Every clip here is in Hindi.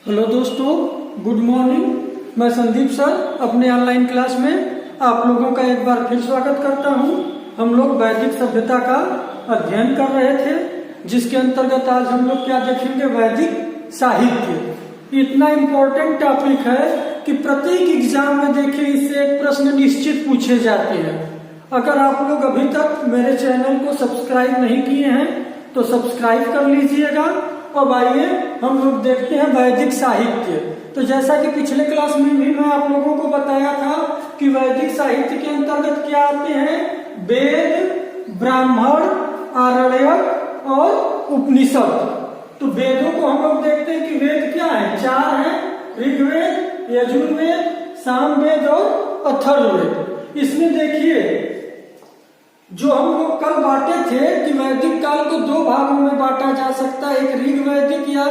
हेलो दोस्तों, गुड मॉर्निंग। मैं संदीप सर अपने ऑनलाइन क्लास में आप लोगों का एक बार फिर स्वागत करता हूं। हम लोग वैदिक सभ्यता का अध्ययन कर रहे थे, जिसके अंतर्गत आज हम लोग क्या देखेंगे, वैदिक साहित्य। इतना इम्पोर्टेंट टॉपिक है कि प्रत्येक एग्जाम में देखिए इससे एक प्रश्न निश्चित पूछे जाते हैं। अगर आप लोग अभी तक मेरे चैनल को सब्सक्राइब नहीं किए हैं तो सब्सक्राइब कर लीजिएगा। अब आइए हम लोग देखते हैं वैदिक साहित्य। तो जैसा कि पिछले क्लास में भी मैं आप लोगों को बताया था कि वैदिक साहित्य के अंतर्गत क्या आते हैं, वेद, ब्राह्मण, आरण्यक और उपनिषद। तो वेदों को हम लोग देखते हैं कि वेद क्या है, चार है, ऋग्वेद, यजुर्वेद, सामवेद और अथर्ववेद। इसमें देखिए जो हम लोग कल बांटे थे कि वैदिक काल को दो भागों में बांटा जा सकता है, एक ऋग वैदिक या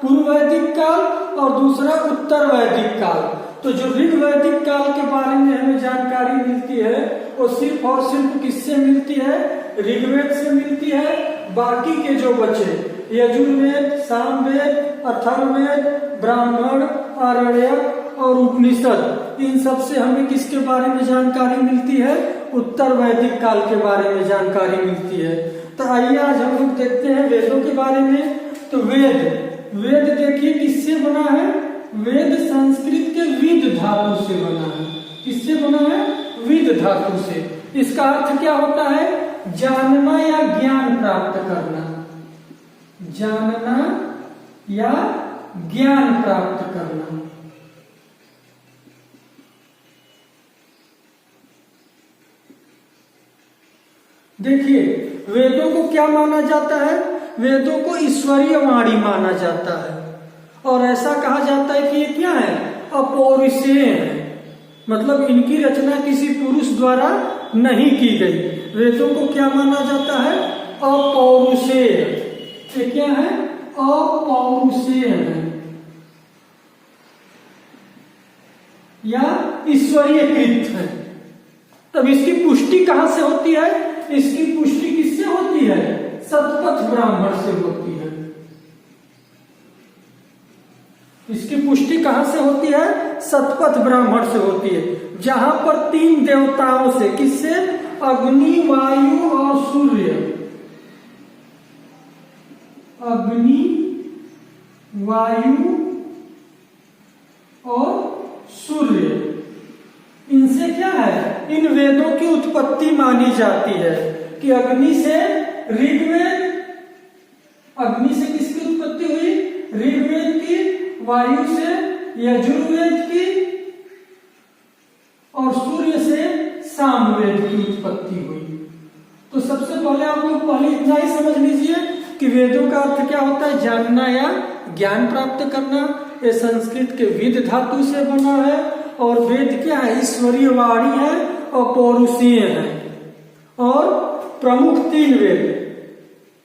पूर्व वैदिक काल और दूसरा उत्तर वैदिक काल। तो जो ऋग वैदिक काल के बारे में हमें जानकारी मिलती है वो सिर्फ और सिर्फ किससे मिलती है, ऋग्वेद से मिलती है। बाकी के जो बचे यजुर्वेद, सामवेद, अथर्ववेद, ब्राह्मण, आरण्यक और उपनिषद, इन सब से हमें किसके बारे में जानकारी मिलती है, उत्तर वैदिक काल के बारे में जानकारी मिलती है। तो आइए आज हम लोग देखते हैं वेदों के बारे में। तो वेद देखिए किससे बना है, वेद संस्कृत के विद धातु से बना है। किससे बना है, विद धातु से। इसका अर्थ क्या होता है, जानना या ज्ञान प्राप्त करना, जानना या ज्ञान प्राप्त करना। देखिए वेदों को क्या माना जाता है, वेदों को ईश्वरीय वाणी माना जाता है और ऐसा कहा जाता है कि ये क्या है, अपौरुषेय है। मतलब इनकी रचना किसी पुरुष द्वारा नहीं की गई। वेदों को क्या माना जाता है, अपौरुषेय। ये क्या है, अपौरुषेय है या ईश्वरीय कृत है। तब इसकी पुष्टि कहां से होती है, इसकी पुष्टि किससे होती है, शतपथ ब्राह्मण से होती है। इसकी पुष्टि कहां से होती है, शतपथ ब्राह्मण से होती है, जहां पर तीन देवताओं से, किससे, अग्नि, वायु और सूर्य, अग्नि, वायु और सूर्य, इनसे क्या है, इन वेदों की उत्पत्ति मानी जाती है। कि अग्नि से ऋग्वेद, अग्नि से किसकी उत्पत्ति हुई, ऋग्वेद की, वायु से यजुर्वेद की और सूर्य से सामवेद की उत्पत्ति हुई। तो सबसे पहले आप लोग पहले इतना ही समझ लीजिए कि वेदों का अर्थ क्या होता है, जानना या ज्ञान प्राप्त करना। ये संस्कृत के विद धातु से बना है और वेद क्या है, ईश्वरीय वाणी है और पौरुषीय है। और प्रमुख तीन वेद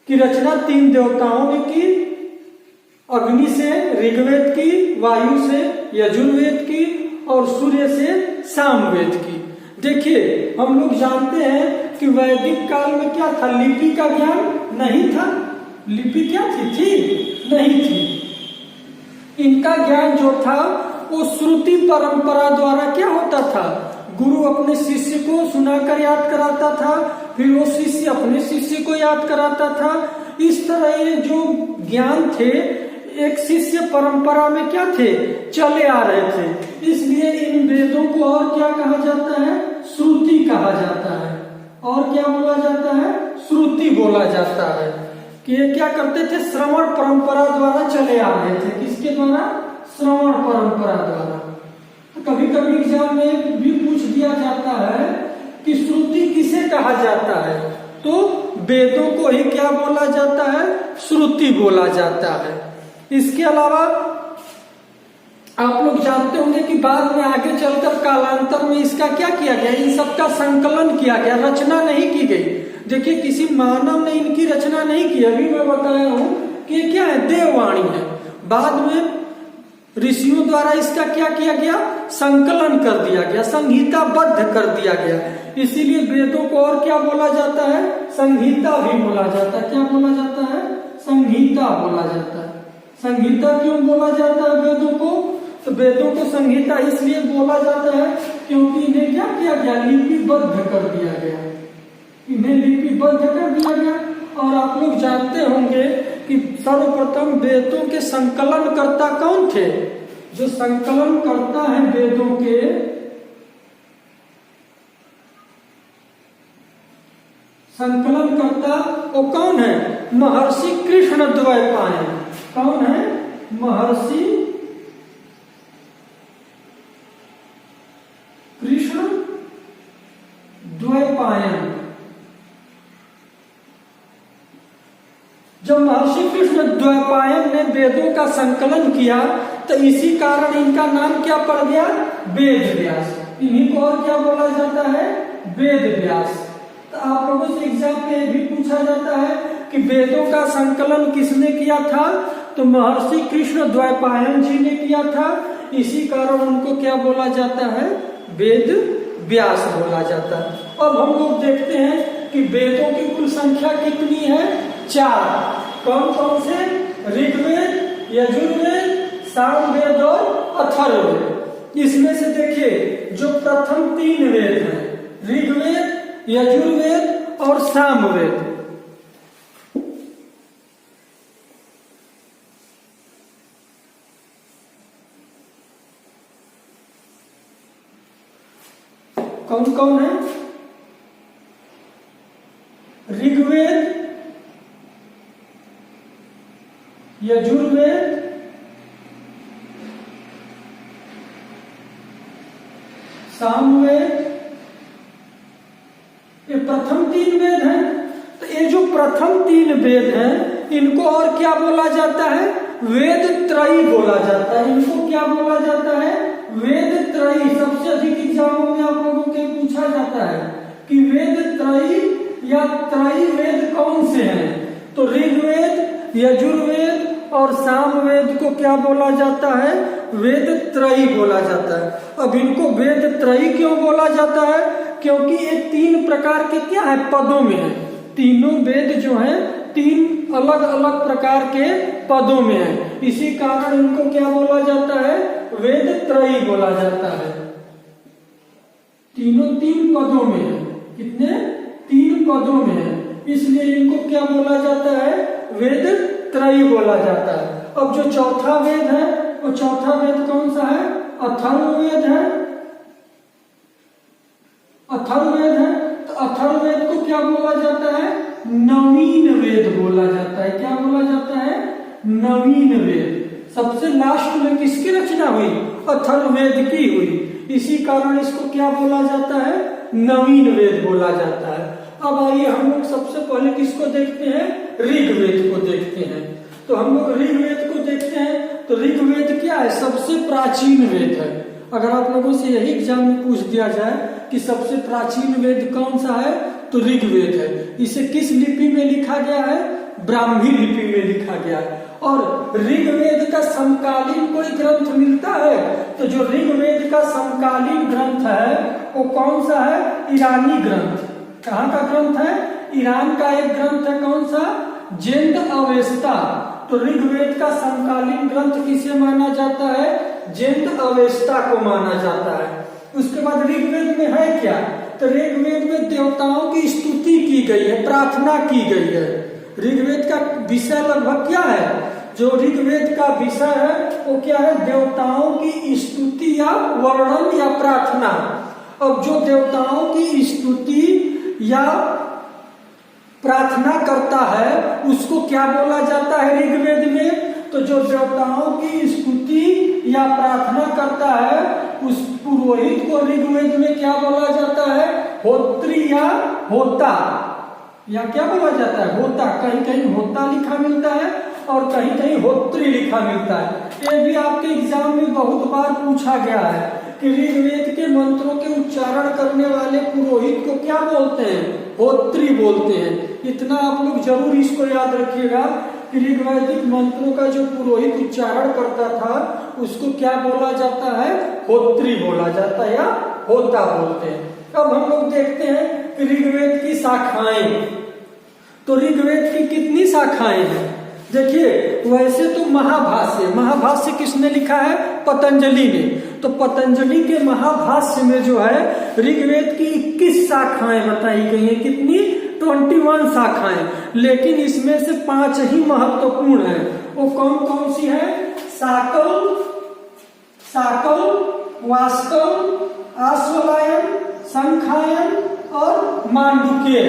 की रचना तीन देवताओं ने की, अग्नि से ऋग्वेद की, वायु से यजुर्वेद की और सूर्य से सामवेद की। देखिए हम लोग जानते हैं कि वैदिक काल में क्या था, लिपि का ज्ञान नहीं था। लिपि क्या थी नहीं थी। इनका ज्ञान जो था वो श्रुति परंपरा द्वारा क्या होता था, गुरु अपने शिष्य को सुनाकर याद कराता था, फिर वो शिष्य अपने शिष्य को याद कराता था। इस तरह ये जो ज्ञान थे एक शिष्य परंपरा में क्या थे, चले आ रहे थे। इसलिए इन वेदों को और क्या कहा जाता है, श्रुति कहा जाता है। और क्या बोला जाता है, श्रुति बोला जाता है। कि ये क्या करते थे, श्रवण परंपरा द्वारा चले आ रहे थे। किसके द्वारा, श्रवण परंपरा द्वारा। तो कभी कभी एग्जाम में भी पूछ दिया जाता है कि श्रुति किसे कहा जाता है, तो वेदों को ही क्या बोला जाता है, श्रुति बोला जाता है। इसके अलावा आप लोग जानते होंगे कि बाद में आगे चलकर कालांतर में इसका क्या किया गया, इन सबका संकलन किया गया, रचना नहीं की गई। देखिए किसी मानव ने इनकी रचना नहीं की। अभी मैं बताया हूं कि क्या है, देववाणी है। बाद में ऋषियों द्वारा इसका क्या किया गया, संकलन कर दिया गया, संहिताबद्ध कर दिया गया। इसीलिए वेदों को और क्या बोला जाता है, संहिता भी बोला जाता है। क्या बोला जाता है, संहिता बोला जाता है। संगीता क्यों बोला जाता है वेदों वेदों को संहिता इसलिए बोला जाता है क्योंकि इन्हें क्या किया गया, लिपिबद्ध कर दिया गया, इन्हें लिपिबद्ध कर दिया गया। और आप लोग जानते होंगे कि सर्वप्रथम वेदों के संकलनकर्ता कौन थे? जो संकलन करता है वेदों के, संकलन करता वो कौन है? महर्षि कृष्णद्वैपायन। कौन है? महर्षि कृष्णद्वैपायन। जब महर्षि कृष्णद्वैपायन ने वेदों का संकलन किया तो इसी कारण इनका नाम क्या पड़ गया? वेद व्यास। इन्हीं को और क्या बोला जाता है? वेद व्यास। तो आप लोगों से एग्जाम में भी पूछा जाता है कि वेदों का संकलन किसने किया था? तो महर्षि कृष्णद्वैपायन जी ने किया था। इसी कारण उनको क्या बोला जाता है? वेद व्यास बोला जाता है। अब हम लोग देखते हैं कि वेदों की कुल संख्या कितनी है? 4। कौन कौन से? ऋग्वेद, यजुर्वेद, सामवेद और अथर्ववेद। इसमें से देखिए जो प्रथम 3 वेद हैं, ऋग्वेद, यजुर्वेद और सामवेद, कौन कौन है? ऋग्वेद, यजुर्वेद, सामवेद, ये प्रथम 3 वेद हैं। तो ये जो प्रथम 3 वेद हैं इनको और क्या बोला जाता है? वेद त्रयी बोला जाता है। इनको क्या बोला जाता है? वेद त्रयी। सबसे अधिक एग्जामों में आप लोगों के पूछा जाता है कि वेद त्रयी या त्रयी वेद कौन से हैं? तो ऋग्वेद, यजुर्वेद और सामवेद को क्या बोला जाता है? वेद त्रयी बोला जाता है। अब इनको वेद त्रयी क्यों बोला जाता है? क्योंकि ये 3 प्रकार के क्या है? पदों में है। तीनों वेद जो हैं 3 अलग अलग प्रकार के पदों में है। इसी कारण इनको क्या बोला जाता है? वेद त्रयी बोला जाता है। तीनों 3 पदों में है। कितने? 3 पदों में है, इसलिए इनको क्या बोला जाता है? वेद त्रयी बोला जाता है। अब जो चौथा वेद है वो चौथा वेद कौन सा है? अथर्ववेद है। अथर्ववेद है। तो अथर्ववेद को क्या बोला जाता है? नवीन वेद बोला जाता है। क्या बोला जाता है? नवीन वेद। सबसे लास्ट में किसकी रचना हुई? अथर्ववेद की हुई। इसी कारण इसको क्या बोला जाता है? नवीन वेद बोला जाता है। अब आइए हम लोग सबसे पहले किसको देखते हैं? ऋग्वेद को देखते हैं। तो हम लोग ऋग्वेद को देखते हैं। तो ऋग्वेद क्या है? सबसे प्राचीन वेद है। अगर आप लोगों से यही एग्जाम में पूछ दिया जाए कि सबसे प्राचीन वेद कौन सा है, तो ऋग्वेद है। इसे किस लिपि में लिखा गया है? ब्राह्मी लिपि में लिखा गया है। और ऋग्वेद का समकालीन कोई ग्रंथ मिलता है? तो जो ऋग्वेद का समकालीन ग्रंथ है वो कौन सा है? ईरानी ग्रंथ। कहाँ का ग्रंथ है? ईरान का एक ग्रंथ है। कौन सा? जेंद अवेस्ता। तो ऋग्वेद का समकालीन ग्रंथ किसे माना जाता है? जेंद अवेस्ता को माना जाता है। उसके बाद ऋग्वेद में है क्या? तो ऋग्वेद में देवताओं की स्तुति की गई है, प्रार्थना की गई है। ऋग्वेद का विषय लगभग क्या है? जो ऋग्वेद का विषय है वो क्या है? देवताओं की स्तुति या वर्णन या प्रार्थना। अब जो देवताओं की स्तुति या प्रार्थना करता है उसको क्या बोला जाता है ऋग्वेद में? तो जो देवताओं की स्तुति या प्रार्थना करता है उस पुरोहित को ऋग्वेद में क्या बोला जाता है? होत्री या होता, या क्या बोला जाता है? होता। कहीं कहीं होता लिखा मिलता है और कहीं कहीं होत्री लिखा मिलता है। ये भी आपके एग्जाम में बहुत बार पूछा गया है कि ऋग्वेद के मंत्रों के उच्चारण करने वाले पुरोहित को क्या बोलते हैं? होत्री बोलते हैं। इतना आप लोग जरूर इसको याद रखिएगा कि ऋग्वैदिक मंत्रों का जो पुरोहित उच्चारण करता था उसको क्या बोला जाता है? होत्री बोला जाता है या होता बोलते हैं। अब हम लोग देखते हैं कि ऋग्वेद की शाखाएं। तो ऋग्वेद की कितनी शाखाएं हैं? देखिए वैसे तो महाभाष्य किसने लिखा है? पतंजलि ने। तो पतंजलि के महाभाष्य में जो है ऋग्वेद की 21 शाखाएं बताई गई हैं। कितनी? 21 शाखाएं। लेकिन इसमें से 5 ही महत्वपूर्ण है। वो कौन कौन सी है? शाकल, वास्तव, आश्वलायन, संखायन और मांडुक्य।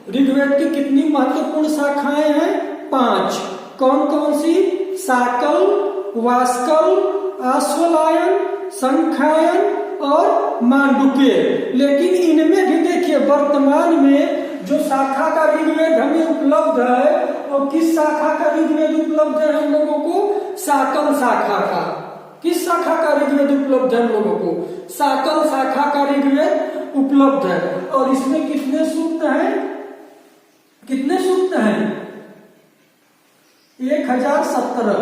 ऋग्वेद की कितनी महत्वपूर्ण शाखाएं हैं? 5। कौन कौन सी? शाकल, वास्तव, आश्वलायन, संखायन और मांडुक्य। लेकिन इनमें भी देखिए वर्तमान में जो शाखा का ऋग्वेद हमें उपलब्ध है, और किस शाखा का ऋग्वेद उपलब्ध है हम लोगों को? शाकल शाखा का। किस शाखा का ऋग्वेद उपलब्ध है हम लोगों को? शाकल शाखा का ऋग्वेद उपलब्ध है। और इसमें कितने सूक्त हैं? कितने सूक्त हैं? 1017।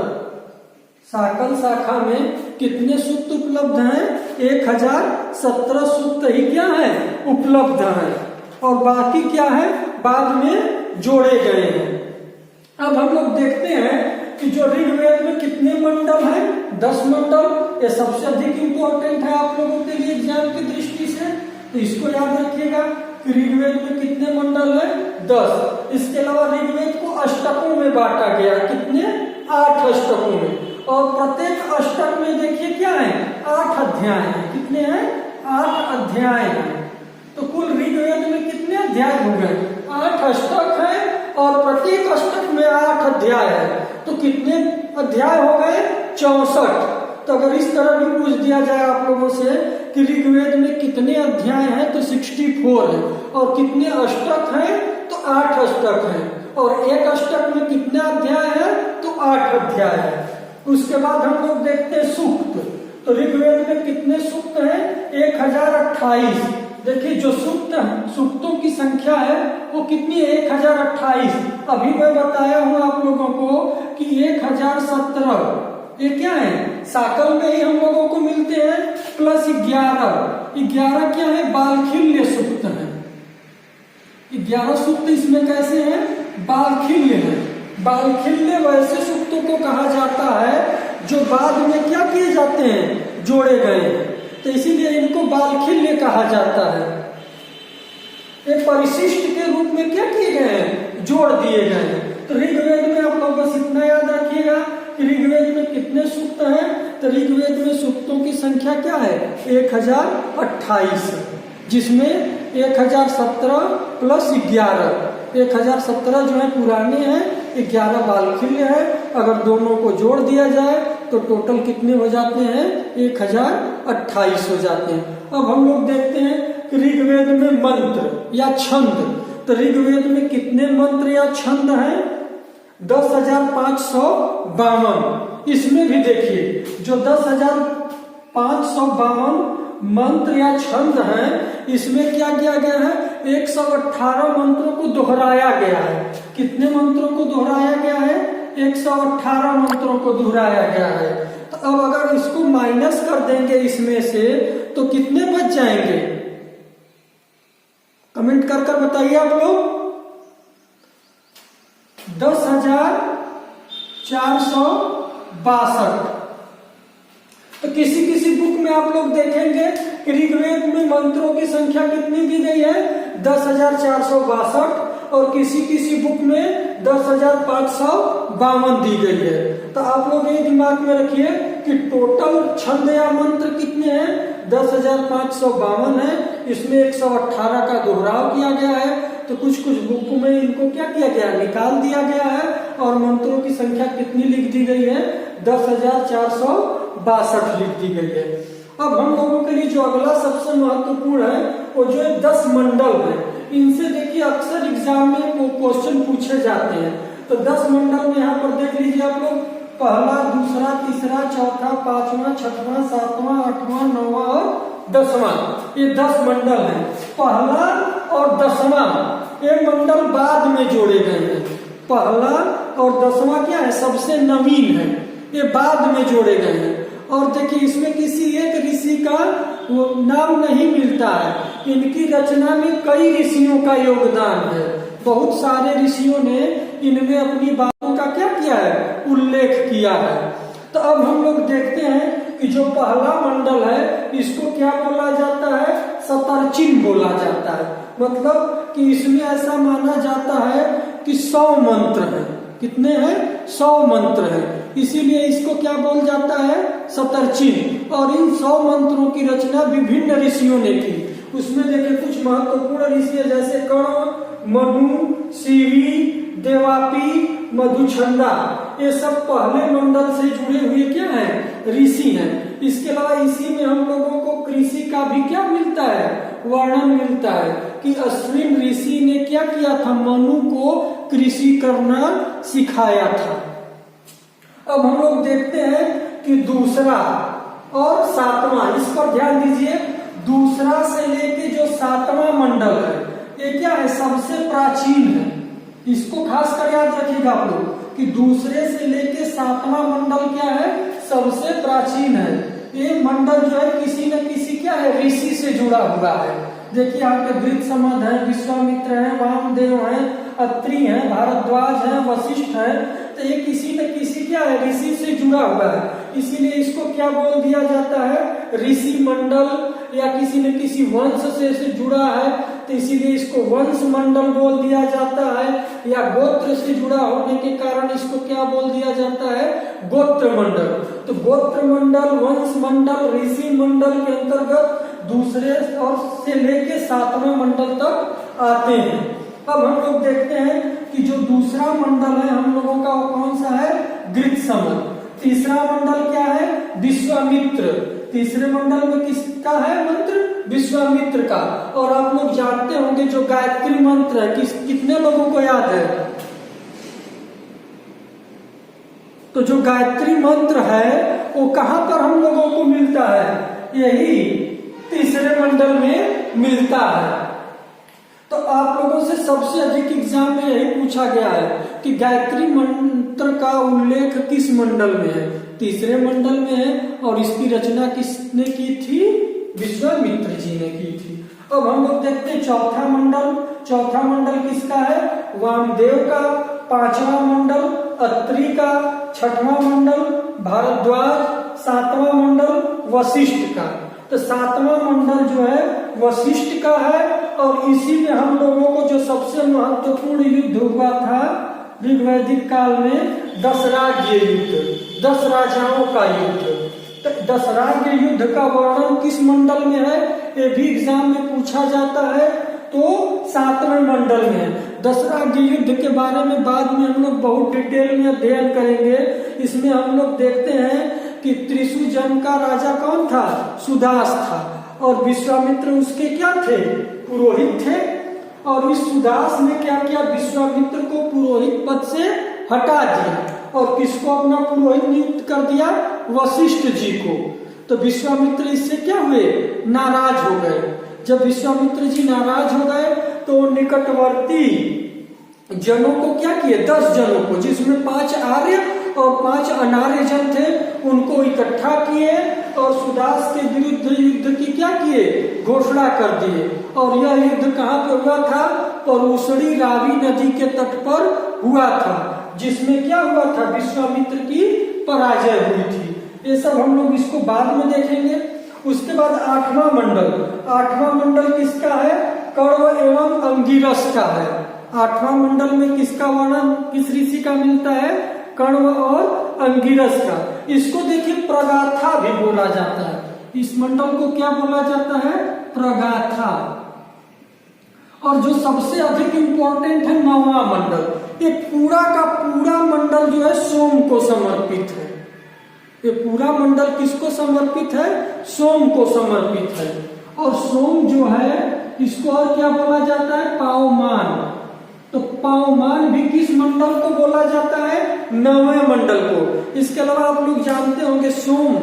शाकल शाखा में कितने सूक्त उपलब्ध हैं? 1017 सूक्त ही क्या है? उपलब्ध हैं। और बाकी क्या है? बाद में जोड़े गए हैं। अब हम लोग देखते हैं कि जो ऋग्वेद में कितने मंडल हैं? 10 मंडल। ये सबसे अधिक इंपॉर्टेंट है आप लोगों के लिए एग्जाम की दृष्टि से, तो इसको याद रखिएगा कि ऋग्वेद में कितने मंडल है? 10। इसके अलावा ऋग्वेद को अष्टकों में बांटा गया। कितने? 8 अष्टकों में। और प्रत्येक अष्टक में देखिए क्या है? 8 अध्याय हैं। कितने हैं? 8 अध्याय हैं। तो कुल ऋग्वेद में कितने अध्याय हो गए? 8 अष्टक है और प्रत्येक अष्टक में 8 अध्याय है। तो कितने अध्याय हो गए? 64। तो अगर इस तरह भी पूछ दिया जाए आप लोगों से कि ऋग्वेद में कितने अध्याय हैं, तो 64 है। और कितने अष्टक हैं? तो 8 अष्टक हैं। और एक अष्टक में कितने अध्याय हैं? तो 8 अध्याय है। उसके बाद हम लोग देखते हैं सूक्त। तो ऋग्वेद में कितने सूक्त हैं? 1028। देखिए जो सूक्तों की संख्या है वो कितनी है? 1028। अभी मैं बताया हूं आप लोगों को कि 1017 ये क्या है? शाकल में ही हम लोगों को मिलते हैं, प्लस 11 क्या है? बालखिल्य सूक्त है। 11 सूक्त इसमें कैसे हैं? बालखिल्य है। बालखिल्य वैसे सूक्तों को कहा जाता है जो बाद में क्या किए जाते हैं? जोड़े गए हैं। तो इसीलिए इनको बालखिल्य कहा जाता है। एक परिशिष्ट के रूप में क्या किए गए हैं? जोड़ दिए गए हैं। तो ऋग्वेद में आप लोग बस इतना याद रखिएगा कि ऋग्वेद में कितने सूक्त हैं? तो ऋग्वेद में सूक्तों की संख्या क्या है? 1028, जिसमें 1017 प्लस 11। 1017 जो है पुराने हैं, 11 बालखिल्य है। अगर दोनों को जोड़ दिया जाए तो टोटल कितने हो जाते हैं? 1028 हो जाते हैं। अब हम लोग देखते हैं कि ऋग्वेद में मंत्र या छंद। तो ऋग्वेद में कितने मंत्र या छंद हैं? 10,552। इसमें भी देखिए जो 10,552 मंत्र या छंद हैं, इसमें क्या किया गया है? 118 मंत्रों को दोहराया गया है। कितने मंत्रों को दोहराया गया है? 118 मंत्रों को दोहराया गया है। तो अब अगर इसको माइनस कर देंगे इसमें से तो कितने बच जाएंगे? कमेंट कर कर बताइए आप लोग। 10,462। तो किसी किसी बुक में आप लोग देखेंगे कि ऋग्वेद में मंत्रों की संख्या कितनी दी गई है? 10,462। और किसी किसी बुक में 10,552 दी गई है। तो आप लोग ये दिमाग में रखिए कि टोटल छंद या मंत्र कितने हैं? 10,552 है। इसमें 118 का दोहराव किया गया है। तो कुछ कुछ बुक में इनको क्या किया गया? निकाल दिया गया है। और मंत्रों की संख्या कितनी लिख दी गई है? 10,462 लिख दी गई है। अब हम लोगों के लिए जो अगला सबसे महत्वपूर्ण है वो जो 10 मंडल है। इनसे देखिए अक्सर एग्जाम में क्वेश्चन पूछे जाते हैं। तो 10 मंडल में यहाँ पर देख लीजिए आप लोग, पहला, दूसरा, तीसरा, चौथा, पांचवा, छठवां, सातवां, आठवां, 9वां और 10वां। ये 10 मंडल हैं। पहला और 10वां ये मंडल बाद में जोड़े गए हैं। पहला और 10वां क्या है? सबसे नवीन है, ये बाद में जोड़े गए हैं। और देखिए इसमें किसी एक ऋषि का नाम नहीं मिलता है। इनकी रचना में कई ऋषियों का योगदान है। बहुत सारे ऋषियों ने इनमें अपनी बातों का का क्या किया है, उल्लेख किया है। तो अब हम लोग देखते हैं कि जो पहला मंडल है इसको क्या बोला जाता है, शतरचिन्ह बोला जाता है। मतलब कि इसमें ऐसा माना जाता है कि 100 मंत्र है। कितने हैं, 100 मंत्र है, इसीलिए इसको क्या बोल जाता है, शतरचिन्ह। और इन 100 मंत्रों की रचना विभिन्न ऋषियों ने की। उसमें देखिए कुछ महत्वपूर्ण ऋषि है, जैसे कर्ण, मनु, शिवी, देवापी, मधुछंदा, ये सब पहले मंडल से जुड़े हुए क्या है, ऋषि हैं। इसके अलावा इसी में हम लोगों को कृषि का भी क्या मिलता है, वर्णन मिलता है कि अश्विन ऋषि ने क्या किया था, मनु को कृषि करना सिखाया था। अब हम लोग देखते हैं कि दूसरा और सातवां, इस पर ध्यान दीजिए। दूसरा से लेके जो सातवां मंडल है ये क्या है, सबसे प्राचीन है। इसको खास कर याद रखिएगा आप लोग कि दूसरे से लेके सातवां मंडल क्या है, सबसे प्राचीन है। ये मंडल जो है किसी न किसी क्या है, ऋषि से जुड़ा हुआ है। देखिए यहाँ पे गृहसमद है, विश्वामित्र है, वामदेव है, अत्रि है, भारद्वाज है, वशिष्ठ है। तो ये किसी न किसी क्या है, ऋषि से जुड़ा हुआ है, इसीलिए इसको क्या बोल दिया जाता है, ऋषि मंडल, या किसी न किसी वंश से जुड़ा है तो इसीलिए इसको वंश मंडल बोल दिया जाता है, या गोत्र से जुड़ा होने के कारण इसको क्या बोल दिया जाता है, गोत्र मंडल। तो गोत्र मंडल, वंश मंडल, ऋषि मंडल के अंतर्गत दूसरे और से लेके सातवें मंडल तक आते हैं। अब हम लोग देखते हैं कि जो दूसरा मंडल है हम लोगों का वो कौन सा है, गृहसमद। तीसरा मंडल क्या है, विश्वामित्र। तीसरे मंडल में किसका है मंत्र, विश्वामित्र का। और आप लोग जानते होंगे जो गायत्री मंत्र है, कितने लोगों को याद है, तो जो गायत्री मंत्र है वो कहां पर हम लोगों को मिलता है, यही तीसरे मंडल में मिलता है। तो आप लोगों से सबसे अधिक एग्जाम में यही पूछा गया है कि गायत्री मंत्र का उल्लेख किस मंडल में है, तीसरे मंडल में है, और इसकी रचना किसने की थी, विश्वामित्र जी ने की थी। अब हम लोग देखते हैं चौथा मंडल। चौथा मंडल किसका है, वामदेव का। पांचवा मंडल अत्रि का। छठवां मंडल भारद्वाज। सातवां मंडल वशिष्ठ का। तो सातवां मंडल जो है वशिष्ठ का है, और इसी में हम लोगों को जो सबसे महत्वपूर्ण युद्ध हुआ था ऋग्वैदिक काल में, दशराज्य युद्ध, 10 राजाओं का युद्ध। तो दशराज्य युद्ध का वर्णन किस मंडल में है, ये भी एग्जाम में पूछा जाता है, तो सातवें मंडल में है। दशराज्य युद्ध के बारे में बाद में हम लोग बहुत डिटेल में अध्ययन करेंगे। इसमें हम लोग देखते हैं कि त्रिशुजन का राजा कौन था, सुदास था, और विश्वामित्र उसके क्या थे, पुरोहित थे। और इस सुदास ने क्या किया, विश्वामित्र को पुरोहित पद से हटा दिया और किसको अपना पुरोहित नियुक्त कर दिया, वशिष्ठ जी को। तो विश्वामित्र इससे क्या हुए, नाराज हो गए। जब विश्वामित्र जी नाराज हो गए तो निकटवर्ती जनों को क्या किए, 10 जनों को, जिसमें 5 आर्य और 5 अनार्य जन थे, उनको इकट्ठा किए और सुदास के विरुद्ध युद्ध की क्या किए, घोषणा कर दिए। और यह युद्ध कहाँ पे हुआ था, परूसड़ी रावी नदी के तट पर हुआ था, जिसमें क्या हुआ था, विश्वामित्र की पराजय हुई थी। ये सब हम लोग इसको बाद में देखेंगे। उसके बाद 8वां मंडल। 8वां मंडल किसका है, कण्व एवं अंगिरस का है। 8वां मंडल में किसका वर्णन किस ऋषि का मिलता है, कण्व और अंगिरस का। इसको देखिए प्रगाथा भी बोला जाता है। इस मंडल को क्या बोला जाता है, प्रगाथा। और जो सबसे अधिक इंपॉर्टेंट है 9वां मंडल। ये पूरा का पूरा मंडल जो है सोम को समर्पित है। ये पूरा मंडल किसको समर्पित है, सोम को समर्पित है। और सोम जो है इसको और क्या बोला जाता है, पावमान। तो पावमान भी किस मंडल को बोला जाता है, 9वें मंडल को। इसके अलावा आप लोग जानते होंगे सोम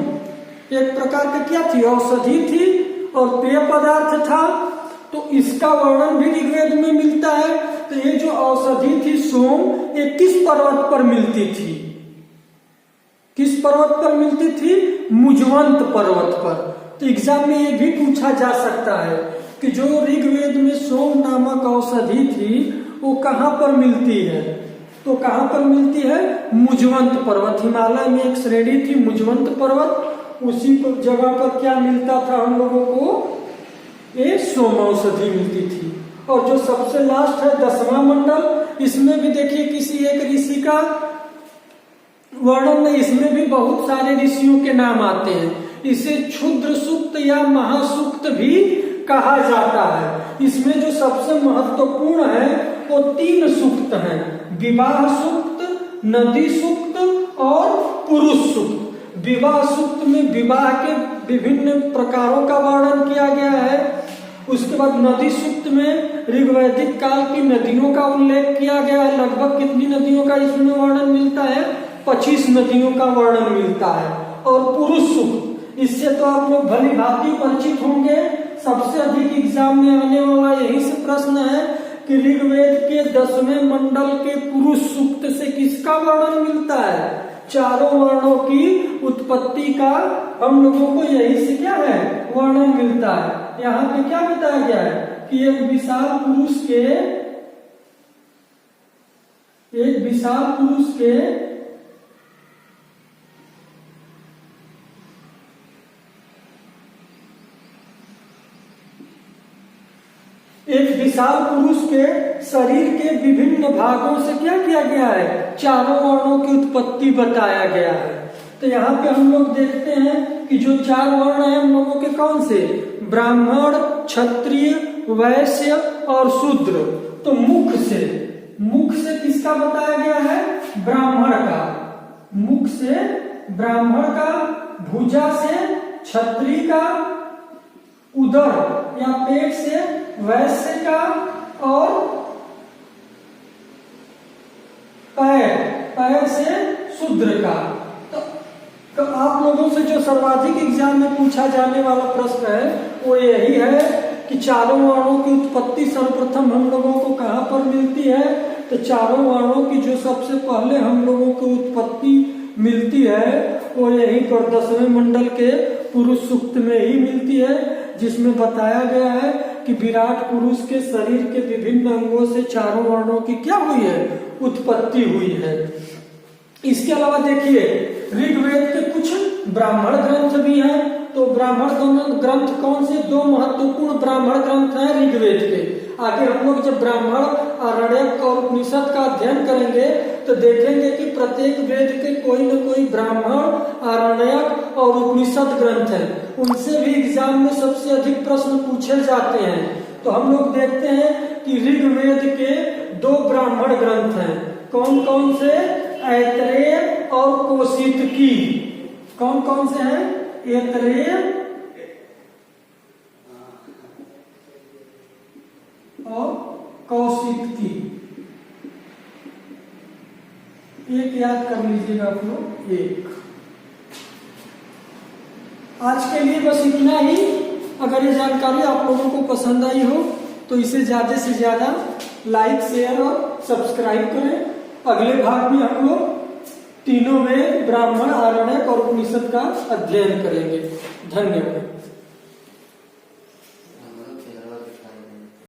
एक प्रकार का क्या थी, औषधि थी और पेय पदार्थ था। तो इसका वर्णन भी ऋग्वेद में मिलता है। तो ये जो औषधि थी सोम, ये किस पर्वत पर मिलती थी, किस पर्वत पर मिलती थी, मुजवंत पर्वत पर। तो एग्जाम में ये भी पूछा जा सकता है कि जो ऋग्वेद में सोम नामक औषधि थी वो कहाँ पर मिलती है, तो कहाँ पर मिलती है? मुजवंत पर्वत, हिमालय में एक श्रेणी थी मुजवंत पर्वत, उसी जगह पर क्या मिलता था हम लोगों को? ये सोमौषधि मिलती थी। और जो सबसे लास्ट है 10वां मंडल, इसमें भी देखिए किसी एक ऋषि का वर्णन नहीं, इसमें भी बहुत सारे ऋषियों के नाम आते हैं। इसे क्षुद्र सूक्त या महासूक्त भी कहा जाता है। इसमें जो सबसे महत्वपूर्ण है वो 3 सूक्त हैं, विवाह सूक्त, नदी सूक्त और पुरुष सूक्त। विवाह सूक्त में विवाह के विभिन्न प्रकारों का वर्णन किया गया है। उसके बाद नदी सूक्त में ऋग्वैदिक काल की नदियों का उल्लेख किया गया है। लगभग कितनी नदियों का इसमें वर्णन मिलता है? 25 नदियों का वर्णन मिलता है। और पुरुष सूक्त, इससे तो आप लोग भली भांति परिचित होंगे, सबसे अधिक एग्जाम में आने वाला यही से प्रश्न है कि ऋग्वेद के 10वें मंडल के पुरुष सूक्त से किसका वर्णन मिलता है? चारों वर्णों की उत्पत्ति का हम लोगों को यही से क्या है? वर्णन मिलता है। यहाँ पे क्या बताया गया है कि एक विशाल पुरुष के शरीर के विभिन्न भागों से क्या किया गया है? चारों वर्णों की उत्पत्ति बताया गया है। तो यहाँ पे हम लोग देखते हैं कि जो 4 वर्ण हैं हम लोगों के कौन से? ब्राह्मण, क्षत्रिय, वैश्य और शूद्र। तो मुख से किसका बताया गया है? ब्राह्मण का। मुख से ब्राह्मण का, भुजा से क्षत्रिय का, उदर या पेट से वैश्य का और पैर से शूद्र का। तो आप लोगों से जो सर्वाधिक एग्जाम में पूछा जाने वाला प्रश्न है वो यही है कि चारों वर्णों की उत्पत्ति सर्वप्रथम हम लोगों को कहाँ पर मिलती है? तो चारों वर्णों की जो सबसे पहले हम लोगों को उत्पत्ति मिलती है वो यहीं पर 10वें मंडल के पुरुष सूक्त में ही मिलती है, जिसमें बताया गया है कि विराट पुरुष के शरीर के विभिन्न अंगों से चारों वर्णों की क्या हुई है? उत्पत्ति हुई है। इसके अलावा देखिए ऋग्वेद के कुछ ब्राह्मण ग्रंथ भी हैं। तो ब्राह्मण ग्रंथ कौन से? 2 महत्वपूर्ण ब्राह्मण ग्रंथ हैं ऋग्वेद के। आगे हम लोग जब ब्राह्मण, आरण्यक और उपनिषद का अध्ययन करेंगे तो देखेंगे कि प्रत्येक वेद के कोई न कोई ब्राह्मण, आरण्यक और उपनिषद ग्रंथ हैं। उनसे भी एग्जाम में सबसे अधिक प्रश्न पूछे जाते हैं। तो हम लोग देखते हैं कि ऋग्वेद के 2 ब्राह्मण ग्रंथ हैं। कौन कौन से? ऐतरेय और कौशितकी। कौन कौन से हैं? ऐतरेय और कौशितकी। एक याद कर लीजिएगा आप लोग, एक। आज के लिए बस इतना ही। अगर ये जानकारी आप लोगों को पसंद आई हो तो इसे ज्यादा से ज्यादा लाइक, शेयर और सब्सक्राइब करें। अगले भाग में हम लोग तीनों में ब्राह्मण, आरण्यक और उपनिषद का अध्ययन करेंगे। धन्यवाद।